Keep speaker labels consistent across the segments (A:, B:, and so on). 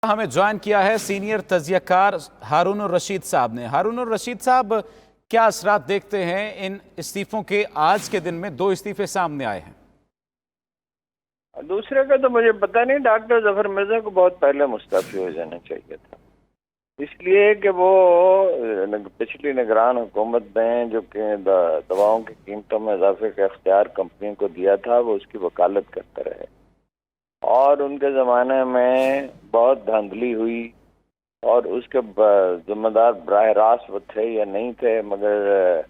A: हमें ज्वाइन किया है सीनियर तजिया कार हारून रशीद साहब ने। हारून रशीद साहब, क्या असरात देखते हैं इन इस्तीफों के? आज के दिन में 2 इस्तीफे सामने आए हैं।
B: दूसरे का तो मुझे पता नहीं। डॉक्टर जफर मिर्जा को बहुत पहले मुस्तफी हो जाना चाहिए था, इसलिए कि वो पिछली निगरान हुकूमत ने जो कि दवाओं की कीमतों में इजाफे का इख्तियार कंपनी को दिया था, वो उसकी वकालत करते रहे और उनके ज़माने में बहुत धांधली हुई और उसके जिम्मेदार बराह रास्त वो थे या नहीं थे, मगर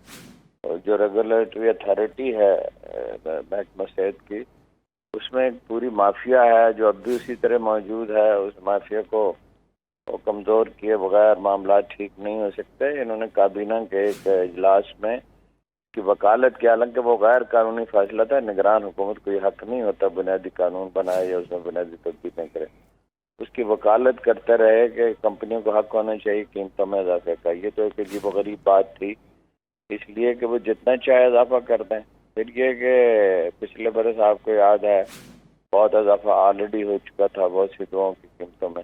B: जो रेगुलेटरी अथॉरिटी है महकमा सेहत की, उसमें एक पूरी माफिया है जो अब भी उसी तरह मौजूद है। उस माफिया को कमज़ोर किए बगैर मामला ठीक नहीं हो सकते। इन्होंने काबीना के एक इजलास में की वकालत की, हालांकि वो गैर कानूनी फैसला था। निगरान हुकूमत को ये हक नहीं होता बुनियादी कानून बनाए या उसमें बुनियादी तब्दीलें करे। उसकी वकालत करते रहे कि कंपनियों को हक होना चाहिए कीमतों में इजाफे का। ये तो एक अजीब गरीब बात थी, इसलिए कि वो जितना चाहे इजाफा कर दें। फिर ये कि पिछले बरस आपको याद है बहुत इजाफा ऑलरेडी हो चुका था बहुत सी दवाओं की कीमतों में।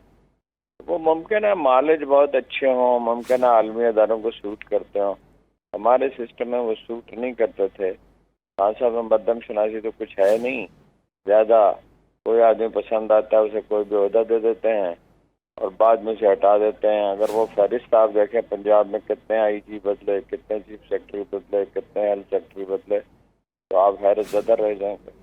B: वो मुमकिन है मालिज बहुत अच्छे हों, मुमकिन है आलमी अदारों को सूट करते हों, हमारे सिस्टम में वो सूट नहीं करते थे। खान साहब में मद्दम शनासी तो कुछ है नहीं ज़्यादा। कोई आदमी पसंद आता है उसे कोई भी ओहदा दे देते हैं और बाद में से हटा देते हैं। अगर वो फहरिस्त आप देखें पंजाब में कितने आईजी बदले, कितने चीफ सेक्रेटरी बदले, कितने हेल्थ सेक्रेटरी बदले, तो आप हैरत ज़दा रह जाएंगे।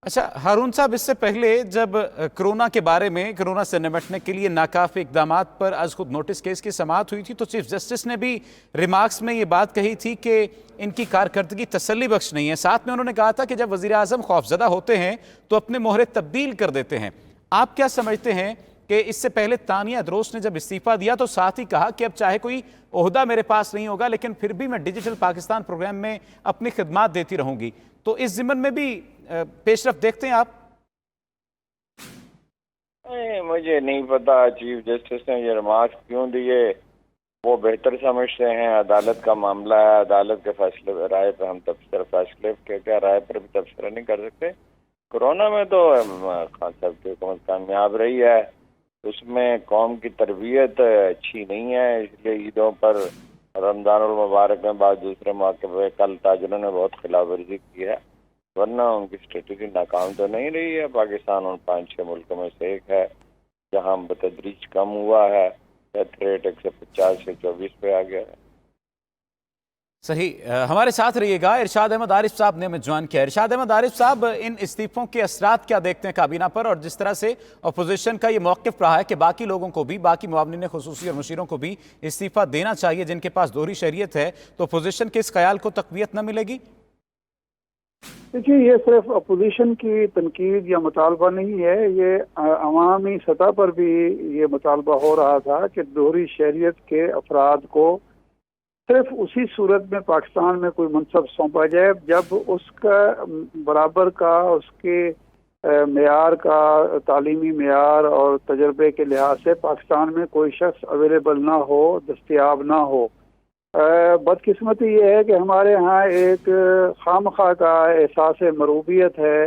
A: अच्छा हारून साहब, इससे पहले जब कोरोना के बारे में, कोरोना से निपटने के लिए नाकाफी इकदाम पर आज खुद नोटिस केस की समाअत हुई थी, तो चीफ जस्टिस ने भी रिमार्क्स में ये बात कही थी कि इनकी कारकर्दगी तसल्ली बख्श नहीं है। साथ में उन्होंने कहा था कि जब वज़ीर आज़म खौफजदा होते हैं तो अपने मोहरे तब्दील कर देते हैं। आप क्या समझते हैं कि इससे पहले तानिया अदरोस ने जब इस्तीफ़ा दिया तो साथ ही कहा कि अब चाहे कोई ओहदा मेरे पास नहीं होगा लेकिन फिर भी मैं डिजिटल पाकिस्तान प्रोग्राम में अपनी खिदमात देती रहूंगी, तो इस ज़िम्मन में भी पेशरफ देखते हैं आप?
B: मुझे नहीं पता चीफ जस्टिस ने ये रिमार्क क्यों दिए। वो बेहतर समझते हैं अदालत का मामला है, अदालत के फैसले राय पर हम तबसरा फैसले के क्या राय पर भी तबसरा नहीं कर सकते। कोरोना में तो खान साहब की हुकूमत कामयाब रही है, उसमें कौम की तरबियत अच्छी नहीं है, इसलिए ईदों पर रमज़ानुल मुबारक में बाद दूसरे मौके पर कल ताजरों ने बहुत खिलाफ वर्जी की है, वरना उनकी स्ट्रेटजी नाकाम तो नहीं रही है। पाकिस्तान उन 5-6 मुल्कों में से एक है जहां बतदरीज कम हुआ है, डेथ रेट 150 से 24 पे आ गया है।
A: सही। हमारे साथ रहिएगा। इरशाद अहमद आरिफ साहब ने हमें ज्वाइन किया। इरशाद अहमद आरिफ साहब, इन इस्तीफों के असरात क्या देखते हैं काबीना पर, और जिस तरह से अपोजिशन का ये मौक़िफ़ रहा है कि बाकी लोगों को भी, बाकी मुआवनीन खुसूसी और मुशीरों को भी इस्तीफ़ा देना चाहिए जिनके पास दोहरी शरीयत है, तो अपोजिशन के इस ख्याल को तक़वियत न मिलेगी?
C: देखिए, ये सिर्फ अपोजिशन की तनकीद या मुतालबा नहीं है, ये अवामी सतह पर भी ये मुतालबा हो रहा था कि दोहरी शरीयत के अफराद को सिर्फ उसी सूरत में पाकिस्तान में कोई मनसब सौंपा जाए जब उसका बराबर का, उसके मेयार का, तालीमी मेयार और तजर्बे के लिहाज से पाकिस्तान में कोई शख्स अवेलेबल ना हो, दस्तयाब ना हो। बदकिस्मती ये है कि हमारे यहाँ एक खामखा का एहसास मरूबियत है,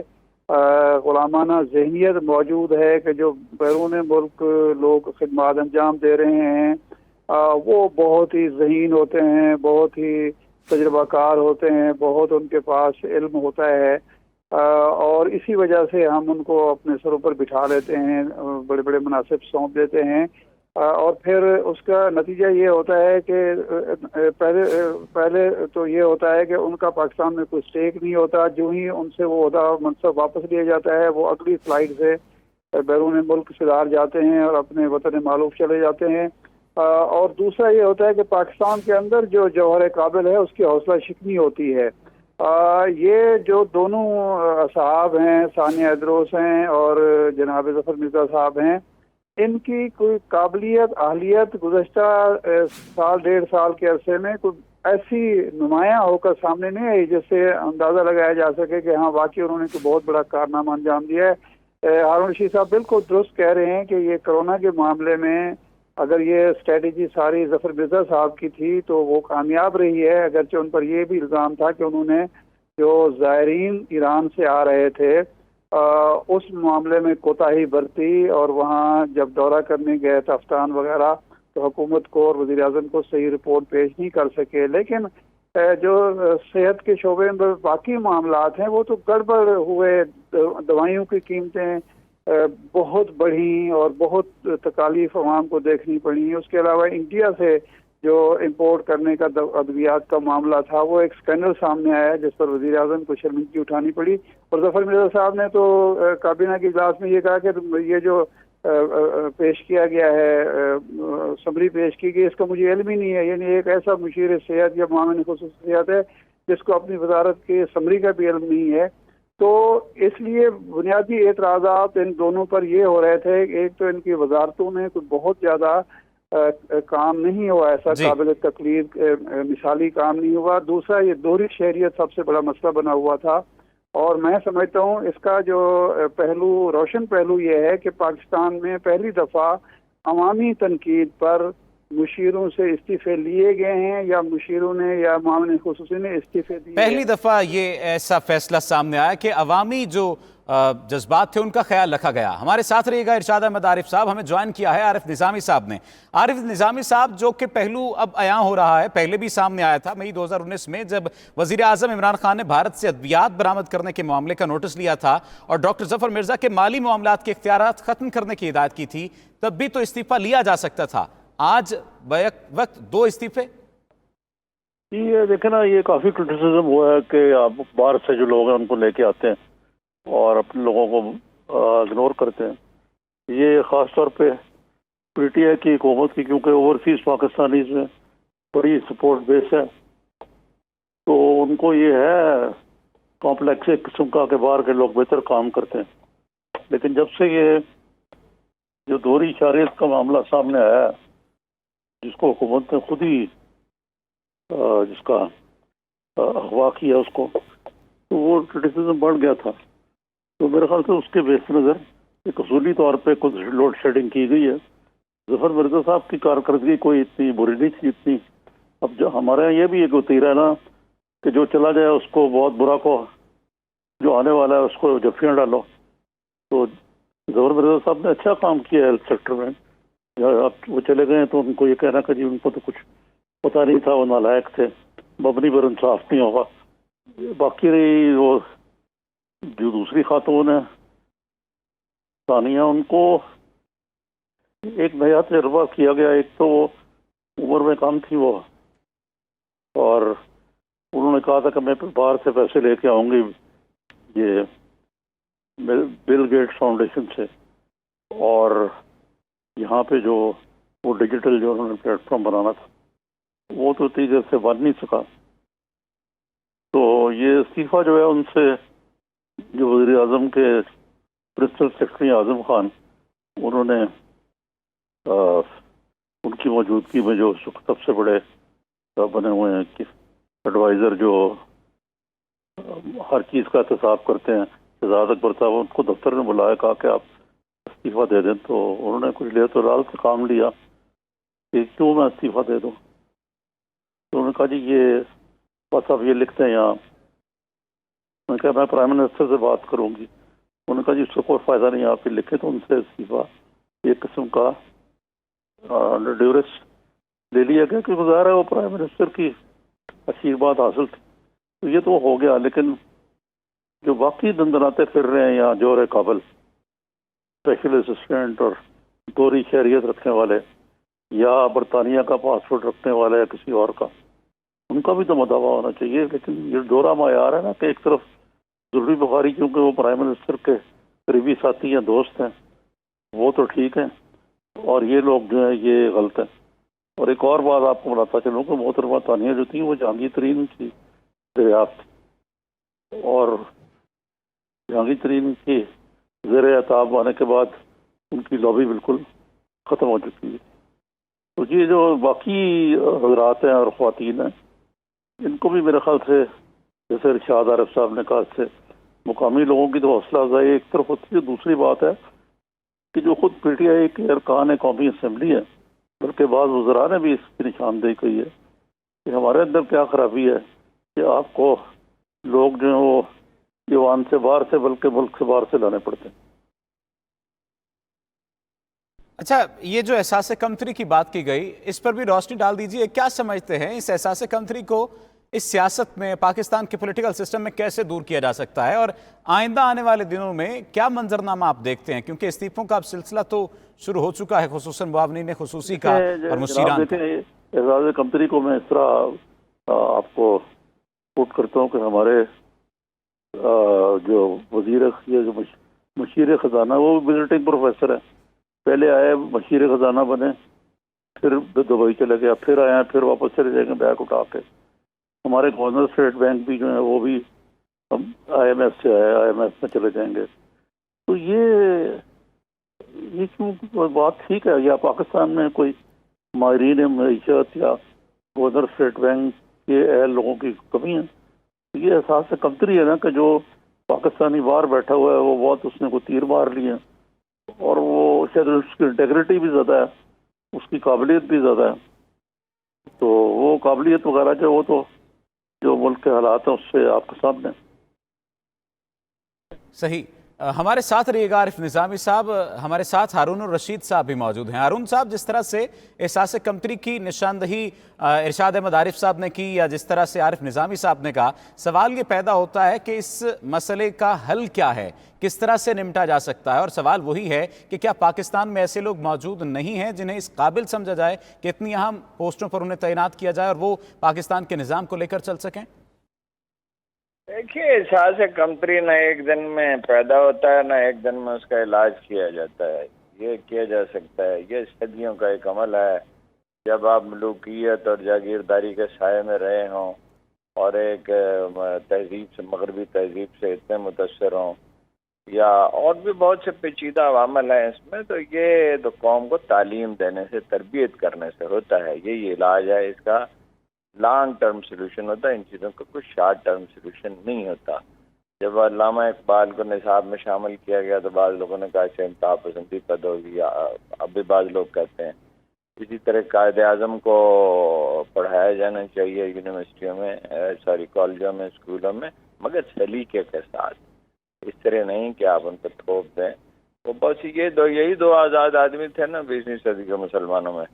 C: गुलामाना जहनियत मौजूद है कि जो बैरून मुल्क लोग खिदमत अंजाम दे रहे हैं वो बहुत ही ज़हीन होते हैं, बहुत ही तजर्बाकार होते हैं, बहुत उनके पास इल्म होता है और इसी वजह से हम उनको अपने सरों पर बिठा लेते हैं, बड़े बड़े मुनासिब सौंप देते हैं और फिर उसका नतीजा ये होता है कि पहले तो ये होता है कि उनका पाकिस्तान में कोई स्टेक नहीं होता। जो ही उनसे वो ओहदा मनसब वापस लिया जाता है, वो अगली फ्लाइट से बैरून मुल्क सिधार जाते हैं और अपने वतन मालूफ चले जाते हैं। और दूसरा ये होता है कि पाकिस्तान के अंदर जो जौहर काबिल है उसकी हौसला शिकनी होती है। ये जो दोनों साहब हैं, सानिया अदरोस हैं और जनाब जफर मिर्जा साहब हैं, इनकी कोई काबिलियत, अहलियत गुज़श्ता साल 1.5 साल के अरसे में कोई ऐसी नुमायाँ होकर सामने नहीं आई जिससे अंदाज़ा लगाया जा सके कि हाँ वाकई उन्होंने कोई बहुत बड़ा कारनामा अंजाम दिया है। हारून रशीद साहब बिल्कुल दुरुस्त कह रहे हैं कि ये कोरोना के मामले में अगर ये स्ट्रेटजी सारी जफर मिर्जा साहब की थी तो वो कामयाब रही है, अगरचे उन पर यह भी इल्ज़ाम था कि उन्होंने जो ज़ायरीन ईरान से आ रहे थे اس معاملے میں کوتاہی برتی اور وہاں جب دورہ کرنے گئے تفتان وغیرہ تو حکومت کو اور وزیر اعظم کو صحیح رپورٹ پیش نہیں کر سکے. لیکن جو صحت کے شعبے میں باقی معاملات ہیں وہ تو گڑبڑ ہوئے. دوائیوں کی قیمتیں بہت بڑھی اور بہت تکالیف عوام کو دیکھنی پڑی. اس کے علاوہ انڈیا سے جو امپورٹ کرنے کا ادویات کا معاملہ تھا وہ ایک اسکینڈل سامنے آیا جس پر وزیر اعظم کو شرمندگی اٹھانی پڑی. اور ظفر مرزا صاحب نے تو کابینہ کے اجلاس میں یہ کہا کہ یہ جو پیش کیا گیا ہے سمری پیش کی گئی اس کا مجھے علم ہی نہیں ہے. یعنی ایک ایسا مشیر صحت یا معاون خصوصیات ہے جس کو اپنی وزارت کے سمری کا بھی علم نہیں ہے. تو اس لیے بنیادی اعتراضات ان دونوں پر یہ ہو رہے تھے. ایک تو ان کی وزارتوں میں کوئی بہت زیادہ کام نہیں ہوا, ایسا قابل تقلید مثالی کام نہیں ہوا. دوسرا یہ دوہری شہریت سب سے بڑا مسئلہ بنا ہوا تھا. اور میں سمجھتا ہوں اس کا جو پہلو روشن پہلو یہ ہے کہ پاکستان میں پہلی دفعہ عوامی تنقید پر مشیروں سے استعفے لیے گئے ہیں یا مشیروں نے یا معاون خصوصی نے استعفے دیے.
A: پہلی دفعہ یہ ایسا فیصلہ سامنے آیا کہ عوامی جو جذبات تھے ان کا خیال رکھا گیا. ہمارے ساتھ رہے گا ارشاد احمد عارف صاحب, ہمیں جوائن کیا ہے عارف نظامی صاحب نے. عارف نظامی صاحب, جو کہ پہلو اب عیاں ہو رہا ہے, پہلے بھی سامنے آیا تھا مئی 2019 میں جب وزیر اعظم عمران خان نے بھارت سے ادویات برآمد کرنے کے معاملے کا نوٹس لیا تھا اور ڈاکٹر ظفر مرزا کے مالی معاملات کے اختیارات ختم کرنے کی ہدایت کی تھی, تب بھی تو استعفیٰ لیا جا سکتا تھا. آج بیک وقت 2 استعفے.
D: یہ دیکھیں نا, یہ کافی کرٹیسزم ہوا ہے کہ آپ باہر سے جو لوگ ہیں ان کو لے کے آتے ہیں اور اپنے لوگوں کو اگنور کرتے ہیں. یہ خاص طور پہ پی ٹی آئی کی حکومت کی, کیونکہ اوورسیز پاکستانیز میں بڑی سپورٹ بیس ہے, تو ان کو یہ ہے کمپلیکس ایک قسم کا کہ باہر کے لوگ بہتر کام کرتے ہیں. لیکن جب سے یہ جو دوہری شہریت کا معاملہ سامنے آیا جس کو حکومت نے خود ہی جس کا اغوا کیا اس کو, تو وہ کرٹیسزم بڑھ گیا تھا. تو میرے خیال سے اس کے بیس نظر ایک اصولی طور پہ کچھ لوڈ شیڈنگ کی گئی ہے. ظفر مرزا صاحب کی کارکردگی کوئی اتنی بری نہیں تھی اتنی. اب جو ہمارے یہاں یہ بھی ایک وتیرہ ہے نا کہ جو چلا جائے اس کو بہت برا کو, جو آنے والا ہے اس کو جفیاں ڈالو. تو ظفر مرزا صاحب نے اچھا کام کیا ہے ہیلتھ سیکٹر میں. اب وہ چلے گئے تو ان کو یہ کہنا کہ جی ان کو تو کچھ پتہ نہیں تھا, وہ نالائق تھے, مبنی پر انصاف نہیں ہوگا. باقی رہی وہ جو دوسری خاتون ہے ثانیہ, ان کو ایک نیا تجربہ کیا گیا. ایک تو وہ عمر میں کم تھی وہ, اور انہوں نے کہا تھا کہ میں باہر سے پیسے لے کے آؤں گی یہ بل گیٹس فاؤنڈیشن سے, اور یہاں پہ جو وہ ڈیجیٹل جو انہوں نے پلیٹ فارم بنانا تھا وہ تو اتنی دیر سے بن نہیں سکا. تو یہ استعفیٰ جو ہے ان سے جو وزیر اعظم کے پرنسپل سیکرٹری اعظم خان, انہوں نے ان کی موجودگی میں جو سب سے بڑے بنے ہوئے ہیں کہ ایڈوائزر جو ہر چیز کا احتساب کرتے ہیں, شہزاد اکبر صاحب, ان کو دفتر میں بلایا, کہا کہ آپ استعفیٰ دے دیں. تو انہوں نے کچھ لیا تو لال سے کام لیا کہ کیوں میں استعفیٰ دے دوں. تو انہوں نے کہا جی یہ بس آپ یہ لکھتے ہیں یہاں. میں نے کہا میں پرائم منسٹر سے بات کروں گی. انہوں نے کہا جی اس سے کوئی فائدہ نہیں, آپ یہ لکھیں. تو ان سے استعفیٰ ایک قسم کا انڈر ڈیورس لے لیا گیا کہ ظاہر ہے وہ پرائم منسٹر کی اچھی بات حاصل تھی. تو یہ تو ہو گیا, لیکن جو باقی دندناتے پھر رہے ہیں یہاں جوہر کابل, اسپیشل اسسٹنٹ اور دوہری شہریت رکھنے والے یا برطانیہ کا پاسپورٹ رکھنے والے یا کسی اور کا, ان کا بھی تو مداوع ہونا چاہیے. لیکن یہ دوہرا معیار ہے نا کہ ایک طرف ضروری بخاری کیونکہ وہ پرائم منسٹر کے قریبی ساتھی ہیں, دوست ہیں, وہ تو ٹھیک ہیں, اور یہ لوگ جو ہیں یہ غلط ہیں. اور ایک اور بات آپ کو بتاتا چلوں کہ محترمہ ثانیہ جو تھی وہ جہانگیر ترین کی دریافت, اور جہانگیر ترین کی زیر اعتاب آنے کے بعد ان کی لابی بالکل ختم ہو چکی ہے. تو یہ جو باقی حضرات ہیں اور خواتین ہیں, ان کو بھی میرے خیال سے جیسے ارشاد عارف صاحب نے کہا, اس سے مقامی لوگوں کی تو حوصلہ افزائی ایک طرف ہوتی ہے. دوسری بات ہے کہ جو خود پی ٹی آئی کے ارکان قومی اسمبلی ہے, بلکہ بعض وزراء نے بھی اس کی نشاندہی کی ہے کہ ہمارے اندر کیا خرابی ہے کہ آپ کو لوگ جو ہیں وہ ईवान से बाहर से बल्कि मुल्क से बाहर से लाने पड़ते हैं।
A: अच्छा, ये जो एहसास कमतरी की बात की गई, इस पर भी रोशनी डाल दीजिए। क्या समझते हैं इस एहसास कमतरी को इस सियासत में, पाकिस्तान के पॉलिटिकल सिस्टम में कैसे दूर किया जा सकता है, और आइंदा आने वाले दिनों में क्या मंजरनामा आप देखते हैं? क्योंकि इस्तीफों का अब सिलसिला तो शुरू हो चुका है, खुसूसन मुआवनीन खुसूसी का और मुशीरान का।
D: एहसास कमतरी को मैं इस तरह आपको कोट करता हूँ कि हमारे जो वजीर जो मशीर खजाना, वो विजिटिंग प्रोफेसर है। पहले आए, मशीर खजाना बने, फिर दुबई चले गए, फिर आए, फिर वापस चले जाएंगे बैग उठा के। हमारे गवर्नर स्टेट बैंक भी जो है वो भी IMF से आए, IMF में चले जाएंगे। तो ये क्यों बात ठीक है? या पाकिस्तान में कोई माहिरीन मईशत या गवर्नर स्टेट बैंक के अहल लोगों की कमी है? ये एहसास से कमतरी है ना कि जो पाकिस्तानी बाहर बैठा हुआ है वो बहुत, उसने को तीर मार लिए और वो शायद उसकी इंटेग्रिटी भी ज़्यादा है, उसकी काबिलियत भी ज़्यादा है। तो वो काबिलियत वगैरह जो, वो तो जो मुल्क के हालात हैं उससे आपके सामने।
A: सही। हमारे साथ रहिएगा आरिफ निज़ामी साहब, हमारे साथ हारून रशीद साहब भी मौजूद हैं। हारून साहब, जिस तरह से एहसास कमतरी की निशानदही इरशाद अहमद आरिफ साहब ने की, या जिस तरह से आरिफ निज़ामी साहब ने कहा, सवाल ये पैदा होता है कि इस मसले का हल क्या है, किस तरह से निपटा जा सकता है। और सवाल वही है कि क्या पाकिस्तान में ऐसे लोग मौजूद नहीं हैं जिन्हें इस काबिल समझा जाए कि इतनी अहम पोस्टों पर उन्हें तैनात किया जाए और वो पाकिस्तान के निज़ाम को लेकर चल सकें?
B: देखिए, एहसास कमतरी ना एक दिन में पैदा होता है, ना एक दिन में उसका इलाज किया जाता है। ये किया जा सकता है, ये सदियों का एक अमल है। जब आप मलूकियत और जागीरदारी के साए में रहे हों और एक तहजीब से, मगरबी तहजीब से इतने मुतासर हों, या और भी बहुत से पेचीदा अवामल हैं इसमें, तो ये तो कौम को तालीम देने से, तरबियत करने से होता है। यही इलाज है इसका। लॉन्ग टर्म सोल्यूशन होता है इन चीज़ों का, कुछ शॉर्ट टर्म सोल्यूशन नहीं होता। जब अल्लामा इकबाल को निसाब में शामिल किया गया तो बाद लोगों ने कहा कि इंतहा पसंदी पैदा होगी, अब भी बाद लोग कहते हैं। इसी तरह कायदे आज़म को पढ़ाया जाना चाहिए यूनिवर्सिटियों में, सॉरी कॉलेजों में, स्कूलों में, मगर सलीके के साथ, इस तरह नहीं कि आप उन पर थोप दें। वो बस यही दो आज़ाद आदमी थे ना 20वीं सदी के मुसलमानों में।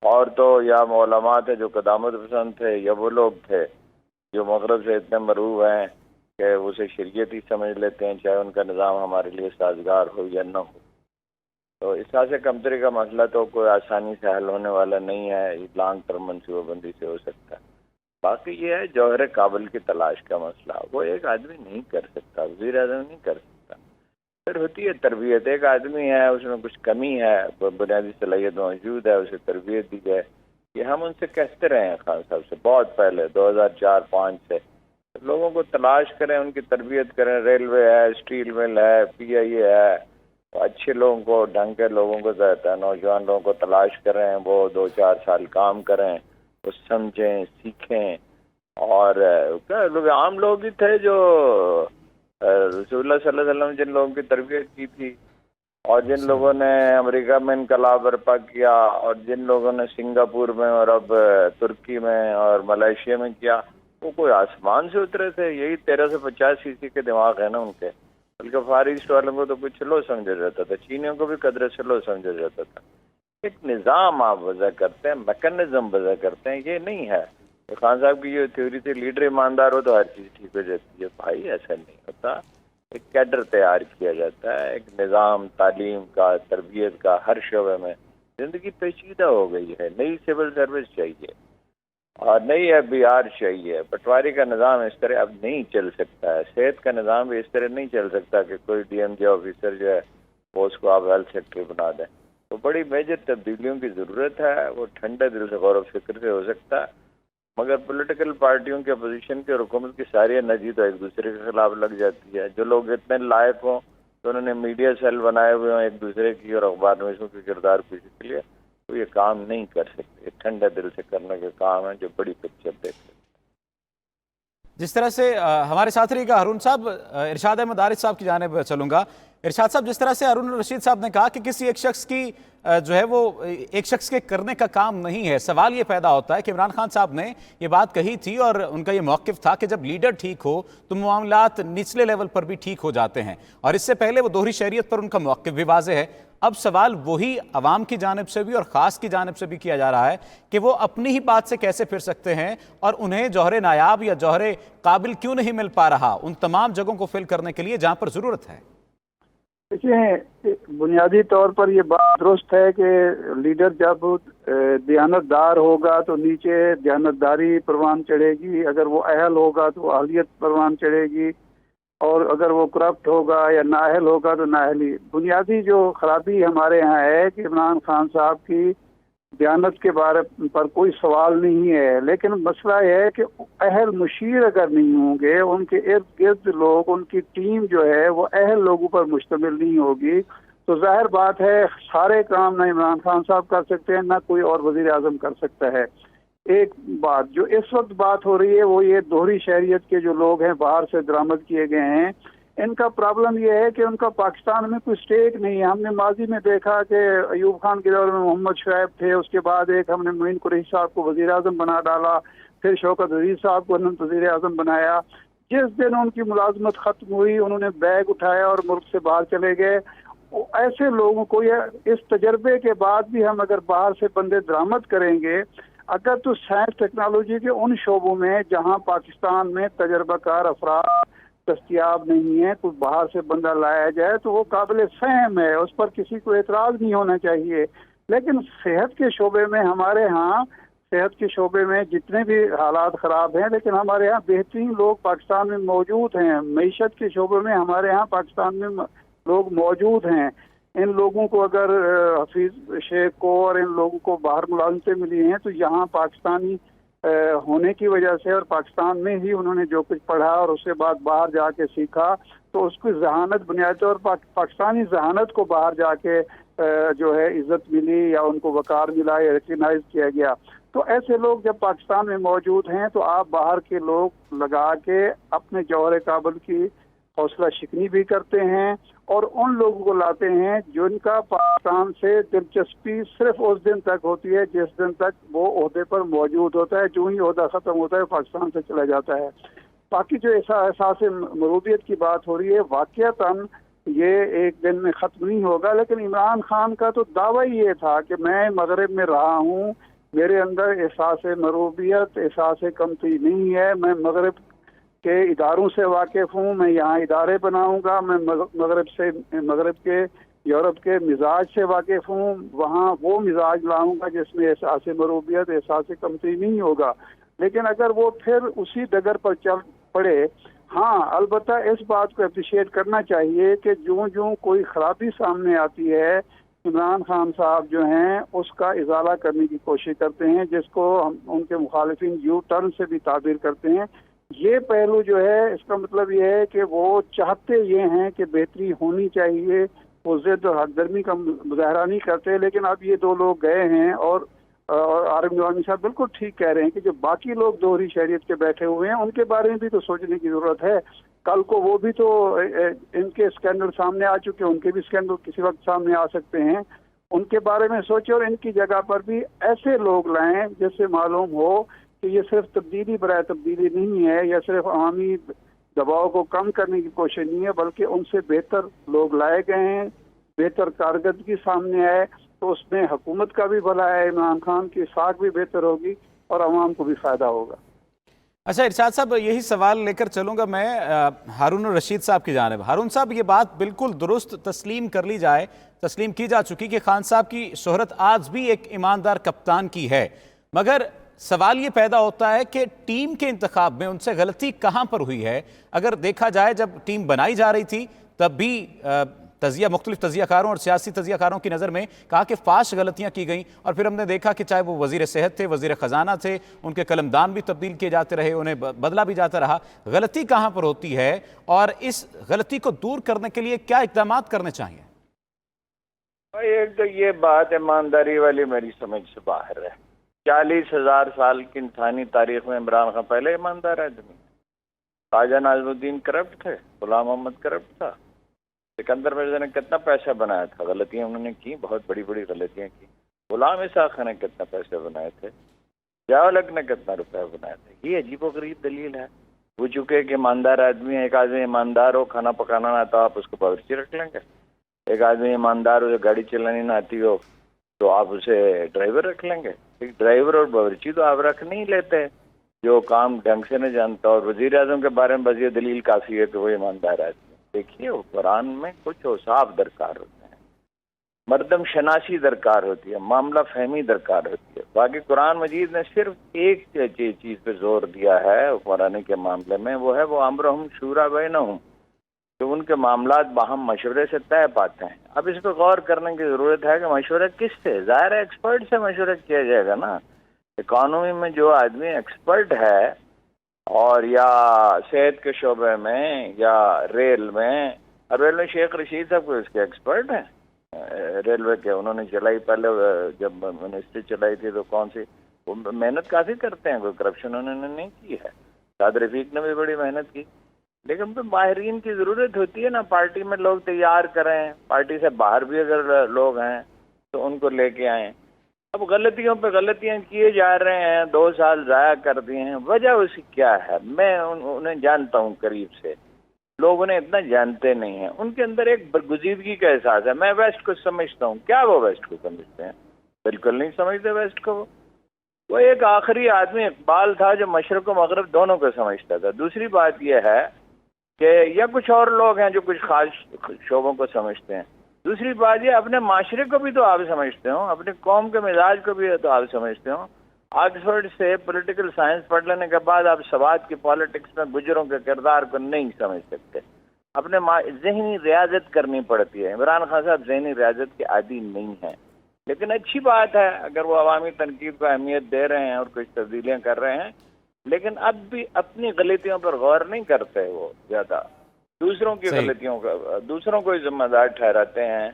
B: और तो या मौलमा थे जो कदामत पसंद थे, या वो लोग थे जो मगरब से इतने मरूब हैं कि उसे शरीयत ही समझ लेते हैं, चाहे उनका निज़ाम हमारे लिए साजगार हो या न हो। तो इस तरह से कमतरी का मसला तो कोई आसानी से हल होने वाला नहीं है, लॉन्ग टर्म मनसूबाबंदी से हो सकता है। बाकी ये है जौहर काबिल की तलाश का मसला, वो एक आदमी नहीं कर सकता, वज़ीर आज़म नहीं कर सकता। फिर होती है तरबियत। एक आदमी है, उसमें कुछ कमी है, बुनियादी सलाहियत मौजूद है, उसे तरबियत दी जाए। ये हम उनसे कहते रहे हैं खान साहब से बहुत पहले, 2004-05 से। लोगों को तलाश करें, उनकी तरबियत करें। रेलवे है, स्टील मिल है, PIA है, अच्छे लोगों को, ढंग के लोगों को रहता है, नौजवान लोगों को तलाश करें, वो 2-4 साल काम करें, वो समझें, सीखें। और क्या लोग, आम लोग ही थे जो रसूलुल्लाह सल्लल्लाहु अलैहि वसल्लम जिन लोगों की तरबियत की थी, और जिन लोगों ने अमेरिका में इनकलाब बर्पा किया, और जिन लोगों ने सिंगापुर में और अब तुर्की में और मलेशिया में किया, वो कोई आसमान से उतरे थे? यही 13 से 50 cc के दिमाग है ना उनके। बल्कि फार ईस्ट वालों को तो कुछ स्लो समझा जाता था, चीनियों को भी कदर स्लो समझा जाता था। एक निज़ाम आप वजह करते हैं, मैकेनिज्म वजह करते हैं, ये नहीं है। तो खान साहब की ये थ्योरी थी लीडर ईमानदार हो तो हर चीज़ ठीक हो जाती है। भाई ऐसा नहीं होता। एक कैडर तैयार किया जाता है, एक निज़ाम तालीम का, तरबियत का, हर शोबे में। ज़िंदगी पेचीदा हो गई है, नई सिविल सर्विस चाहिए और नई FBR चाहिए। पटवारी का निज़ाम इस तरह अब नहीं चल सकता है। सेहत का निज़ाम भी इस तरह नहीं चल सकता कि कोई DMJ ऑफिसर जो है वो उसको आप हेल्थ सेक्रेटरी बना दें। तो बड़ी मेजर तब्दीलियों की ज़रूरत है। वो ठंडे दिल से गौर फिक्र से हो सकता है, मगर पॉलिटिकल पार्टियों के अपोजिशन की और हुकूमत की सारी एनर्जी तो एक दूसरे के खिलाफ लग जाती है। जो लोग इतने लायक हों तो उन्होंने मीडिया सेल बनाए हुए हों एक दूसरे की और अखबार नवीसों के किरदार पेशी के लिए, तो ये काम नहीं कर सकते। ठंडे दिल से करने के काम है जो बड़ी पिक्चर देख सकते।
A: जिस तरह से हमारे साथ रहिएगा हारून साहब, इरशाद अहमद आरिफ साहब की जानिब चलूंगा। इरशाद साहब, जिस तरह से हारून रशीद साहब ने कहा कि किसी एक शख्स की जो है वो एक शख्स के करने का काम नहीं है, सवाल ये पैदा होता है कि इमरान खान साहब ने ये बात कही थी और उनका ये मौक़िफ़ था कि जब लीडर ठीक हो तो मामलात निचले लेवल पर भी ठीक हो जाते हैं, और इससे पहले वो दोहरी शरीयत पर उनका मौक़िफ़ भी वाज़ेह है। अब सवाल वही अवाम की जानिब से भी और ख़ास की जानिब से भी किया जा रहा है कि वो अपनी ही बात से कैसे फिर सकते हैं, और उन्हें जौहर नायाब या जौहर काबिल क्यों नहीं मिल पा रहा उन तमाम जगहों को फिल करने के लिए जहाँ पर ज़रूरत है।
C: देखिए, बुनियादी तौर पर ये बात दुरुस्त है कि लीडर जब दयानतदार होगा तो नीचे दयानतदारी परवान चढ़ेगी, अगर वो अहल होगा तो अहलियत परवान चढ़ेगी, और अगर वो करप्ट होगा या नाअहल होगा तो नाअहली। बुनियादी जो खराबी हमारे यहाँ है कि इमरान खान साहब की दयानत के बारे पर कोई सवाल नहीं है, लेकिन मसला यह है कि अहल मुशीर अगर नहीं होंगे, उनके इर्द गिर्द लोग, उनकी टीम जो है वो अहल लोगों पर मुश्तमिल नहीं होगी, तो जाहिर बात है सारे काम ना इमरान खान साहब कर सकते हैं ना कोई और वजीर आजम कर सकता है। एक बात जो इस वक्त बात हो रही है वो ये दोहरी शहरियत के जो लोग हैं बाहर से दरामद किए गए हैं, इनका प्रॉब्लम ये है कि उनका पाकिस्तान में कोई स्टेक नहीं है। हमने माजी में देखा कि अयूब खान के दौर में मोहम्मद शुएब थे, उसके बाद एक हमने मोइन कुरैशी साहब को वजीर आजम बना डाला, फिर शौकत अजीज साहब को वजीर आजम बनाया। जिस दिन उनकी मुलाजमत खत्म हुई उन्होंने बैग उठाया और मुल्क से बाहर चले गए। ऐसे लोगों को इस तजर्बे के बाद भी हम अगर बाहर से बंदे दरामद करेंगे, अगर तो साइंस टेक्नोलॉजी के उन शोबों में जहाँ पाकिस्तान में तजर्बाकार अफराद दस्तियाब नहीं है, कुछ बाहर से बंदा लाया जाए तो वो काबिल फहम है, उस पर किसी को एतराज़ नहीं होना चाहिए। लेकिन सेहत के शोबे में हमारे यहाँ, सेहत के शोबे में जितने भी हालात ख़राब हैं, लेकिन हमारे यहाँ बेहतरीन लोग पाकिस्तान में मौजूद हैं। मईशत के शोबे में हमारे यहाँ पाकिस्तान में लोग मौजूद हैं। इन लोगों को अगर हफीज शेख को और इन लोगों को बाहर मुलाजमतें मिली हैं तो यहाँ पाकिस्तानी होने की वजह से और पाकिस्तान में ही उन्होंने जो कुछ पढ़ा और उसके बाद बाहर जाके सीखा, तो उसकी जहानत बुनियादी तौर पर पाकिस्तानी जहानत को बाहर जाके जो है इज्जत मिली या उनको वकार मिला या रिकग्नाइज किया गया। तो ऐसे लोग जब पाकिस्तान में मौजूद हैं तो आप बाहर के लोग लगा के अपने जौहर काबिल की हौसला शिकनी भी करते हैं और उन लोगों को लाते हैं जिनका पाकिस्तान से दिलचस्पी सिर्फ उस दिन तक होती है जिस दिन तक वो ओहदे पर मौजूद होता है। जो ही ओहदा ख़त्म होता है पाकिस्तान से चला जाता है। बाकी जो एहसास मरूबियत की बात हो रही है, वाक़ियतन ये एक दिन में ख़त्म नहीं होगा, लेकिन इमरान खान का तो दावा ही ये था कि मैं मगरब में रहा हूँ, मेरे अंदर एहसास मरूबियत, एहसास कमती नहीं है, मैं मगरब के इदारों से वाकिफ़ हूँ, मैं यहाँ इदारे बनाऊँगा, मैं मगरब के यूरोप के मिजाज से वाकिफ़ हूँ, वहाँ वो मिजाज लाऊँगा जिसमें एहसास मरूबियत, एहसास कमती नहीं होगा। लेकिन अगर वो फिर उसी डगर पर चल पड़े, हाँ अलबत्ता इस बात को अप्रिशिएट करना चाहिए कि जो कोई ख़राबी सामने आती है, इमरान खान साहब जो हैं उसका इजाला करने की कोशिश करते हैं, जिसको हम उनके मुखालिफिन यू टर्न से भी ताबीर करते हैं। ये पहलू जो है इसका मतलब ये है कि वो चाहते ये हैं कि बेहतरी होनी चाहिए, वो ज़िद और हकदर्मी का मुजाहरा नहीं करते। लेकिन अब ये दो लोग गए हैं और आरिफ नवामी साहब बिल्कुल ठीक कह रहे हैं कि जो बाकी लोग दोहरी शहरियत के बैठे हुए हैं उनके बारे में भी तो सोचने की ज़रूरत है। कल को वो भी तो इनके स्कैंडल सामने आ चुके हैं, उनके भी स्कैंडल किसी वक्त सामने आ सकते हैं, उनके बारे में सोचें और इनकी जगह पर भी ऐसे लोग लाएं जिससे मालूम हो कि ये सिर्फ तब्दीली बराए तब्दीली नहीं है या सिर्फ अवामी दबाव को कम करने की कोशिश नहीं है, बल्कि उनसे बेहतर लोग लाए गए हैं, बेहतर कारकर्दगी सामने आए तो उसमें हुकूमत का भी भला है, इमरान खान की साख भी बेहतर होगी और अवाम को भी फ़ायदा होगा।
A: अच्छा इरशाद साहब, यही सवाल लेकर चलूँगा मैं हारून रशीद साहब की जानिब। हारून साहब, ये बात बिल्कुल दुरुस्त तस्लीम कर ली जाए, तस्लीम की जा चुकी कि खान साहब की शोहरत आज भी एक ईमानदार कप्तान की है, मगर सवाल ये पैदा होता है कि टीम के इंतखाब में उनसे गलती कहाँ पर हुई है। अगर देखा जाए जब टीम बनाई जा रही थी तब भी तजिया मुख्तलिफ तजियाकारों और सियासी तजियाकारों की नज़र में कहा कि फाश गलतियाँ की गई, और फिर हमने देखा कि चाहे वो वज़ीर सेहत थे, वज़ीर ख़जाना थे, उनके कलमदान भी तब्दील किए जाते रहे, उन्हें बदला भी जाता रहा। गलती कहाँ पर होती है और इस गलती को दूर करने के लिए क्या इक़दामात करने चाहिए?
B: एक तो ये बात ईमानदारी वाली मेरी समझ से बाहर है। 40,000 साल की इंसानी तारीख में इमरान खान पहले ईमानदार आदमी, ख्वाजा नाज़मुद्दीन करप्ट थे, गुलाम मोहम्मद करप्ट था, सिकंदर मिर्जा ने कितना पैसा बनाया था, गलतियां उन्होंने की, बहुत बड़ी बड़ी गलतियां की। गुलाम इसाक ने कितना पैसे बनाए थे, जयाउल ने कितना रुपया बनाए थे। ये अजीबोगरीब दलील है। वो चुके कि ईमानदार आदमी है, एक आदमी ईमानदार हो, खाना पकाना ना आता, आप उसको बावर्ची रख लेंगे। एक आदमी ईमानदार हो, गाड़ी चलानी ना आती हो, तो आप उसे ड्राइवर रख लेंगे। एक ड्राइवर और बावर्ची तो आप रख नहीं लेते जो काम ढंग से नहीं जानता। और वजीर आजम के बारे में बस ये दलील काफ़ी है कि वो ईमानदार आदमी। देखिए, वो कुरान में कुछ औसाफ दरकार होते हैं, मर्दम शनासी दरकार होती है, मामला फहमी दरकार होती है। बाकी कुरान मजीद ने सिर्फ एक चीज़ पे जोर दिया है कुरान के मामले में, वो है वो अम्रहुम शूरा बैनहुम, तो उनके मामलात बाहम मशवरे से तय पाते हैं। अब इस पर गौर करने की ज़रूरत है कि मशवरा किससे? ज़ाहिर है एक्सपर्ट से मशवरा किया जाएगा ना। इकॉनमी में जो आदमी एक्सपर्ट है, और या सेहत के शोबे में, या रेल में, और रेल में शेख रशीद साहब को इसके एक्सपर्ट हैं रेलवे के। उन्होंने चलाई, पहले जब मिनिस्ट्री चलाई थी तो कौन सी, वो मेहनत काफ़ी करते हैं, कोई करप्शन उन्होंने नहीं की है। साद रफीक ने भी बड़ी मेहनत की, लेकिन तो माहिरीन की ज़रूरत होती है ना। पार्टी में लोग तैयार करें, पार्टी से बाहर भी अगर लोग हैं तो उनको लेके आएँ। अब गलतियों पे गलतियां किए जा रहे हैं, 2 साल ज़ाया कर दिए हैं, वजह उसकी क्या है? मैं उन्हें जानता हूं करीब से, लोग उन्हें इतना जानते नहीं हैं। उनके अंदर एक बरगुजीदगी का एहसास है। मैं वेस्ट को समझता हूं, क्या वो वेस्ट को समझते हैं? बिल्कुल नहीं समझते वेस्ट को। वो एक आखिरी आदमी इकबाल था जो मशरक़ और मगरब दोनों को समझता था। दूसरी बात यह है कि या कुछ और लोग हैं जो कुछ खास शोबों को समझते हैं। दूसरी बात ये, अपने माशरे को भी तो आप समझते हो, अपने कौम के मिजाज को भी तो आप समझते हो। ऑक्सफोर्ड से पॉलिटिकल साइंस पढ़ लेने के बाद आप सवाद की पॉलिटिक्स में गुजरों के किरदार को नहीं समझ सकते। अपने ज़हनी रियाजत करनी पड़ती है। इमरान खान साहब ज़हनी रियाजत के आदी नहीं हैं, लेकिन अच्छी बात है अगर वो अवामी तनकीद को अहमियत दे रहे हैं और कुछ तब्दीलियाँ कर रहे हैं, लेकिन अब भी अपनी गलतियों पर गौर नहीं करते। वो ज़्यादा दूसरों की गलतियों का, दूसरों को जिम्मेदार ठहराते हैं।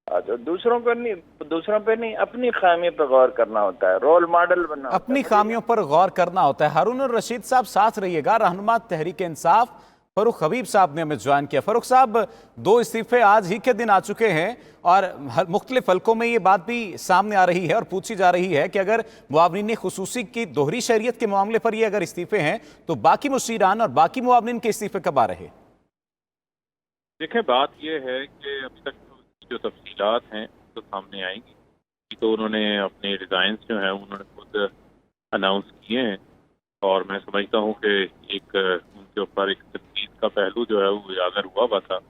B: तो दूसरों पे नहीं, अपनी खामी पर गौर करना होता है, रोल मॉडल बनना,
A: अपनी खामियों पर गौर करना होता है। हारून रशीद साहब साथ रहिएगा। रहनुमा तहरीक इंसाफ फरूख हबीब साहब ने हमें ज्वाइन किया। फरूख साहब, 2 इस्तीफे आज ही के दिन आ चुके हैं और मुख्तलिफ हलकों में ये बात भी सामने आ रही है और पूछी जा रही है कि अगर मुआवनीन खुसूसी की दोहरी शरीयत के मामले पर ये अगर इस्तीफे हैं तो बाकी मुशीरान और बाकी मुआवनीन के इस्तीफे कब आ रहे?
E: देखें, बात यह है कि अभी तक जो तफसीलात हैं तो सामने आएंगी। तो उन्होंने अपने रिजाइंस जो हैं उन्होंने खुद अनाउंस किए हैं, और मैं समझता हूं कि एक उनके ऊपर एक तनकीद का पहलू जो है वो उजागर हुआ था,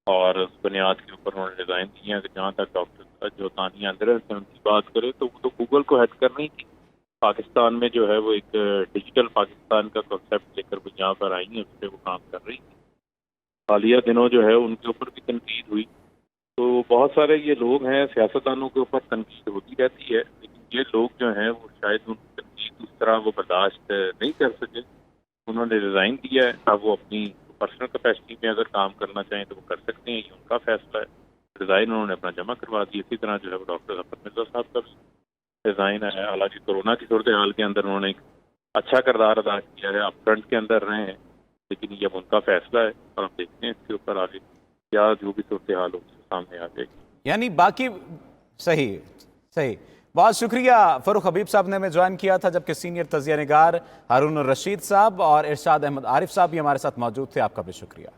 E: और उस बुनियाद के ऊपर उन्होंने रिजाइन दिए हैं। कि जहाँ तक डॉक्टर जो तानिया अंदर से उनकी बात करें तो वो तो गूगल को हेड कर रही थी। पाकिस्तान में जो है वो एक डिजिटल पाकिस्तान का कॉन्सेप्ट लेकर वो यहाँ पर आई हैं, उस पर वो काम कर रही थी। हालिया दिनों जो है उनके ऊपर भी तनकीद हुई। तो बहुत सारे ये लोग हैं, सियासतदानों के ऊपर तनकीद होती रहती है, लेकिन ये लोग जो हैं वो शायद उनकी तनकीद उस तरह वो बर्दाश्त नहीं कर सके। उन्होंने रिज़ाइन दिया है। अब वो अपनी पर्सनल कैपेसिटी में अगर काम करना चाहें तो वो कर सकते हैं, ये उनका फैसला है। रिज़ाइन उन्होंने अपना जमा करवा दिया। इसी तरह जो है वो डॉक्टर जफर मिर्जा साहब का रिज़ाइन है। हालांकि कोरोना की सूरत हाल के अंदर उन्होंने एक अच्छा किरदार अदा किया है, आप फ्रंट के अंदर रहे हैं, लेकिन ये अब उनका फैसला है और हम देखते हैं इसके ऊपर आगे क्या जो भी सूरत हाल हो सामने आ जाएगी।
A: यानी बाकी सही। बहुत शुक्रिया फरूख हबीब साहब ने हमें ज्वाइन किया था, जबकि सीनियर तजिया निगार हारून रशीद साहब और इरशाद अहमद आरिफ साहब भी हमारे साथ मौजूद थे। आपका भी शुक्रिया।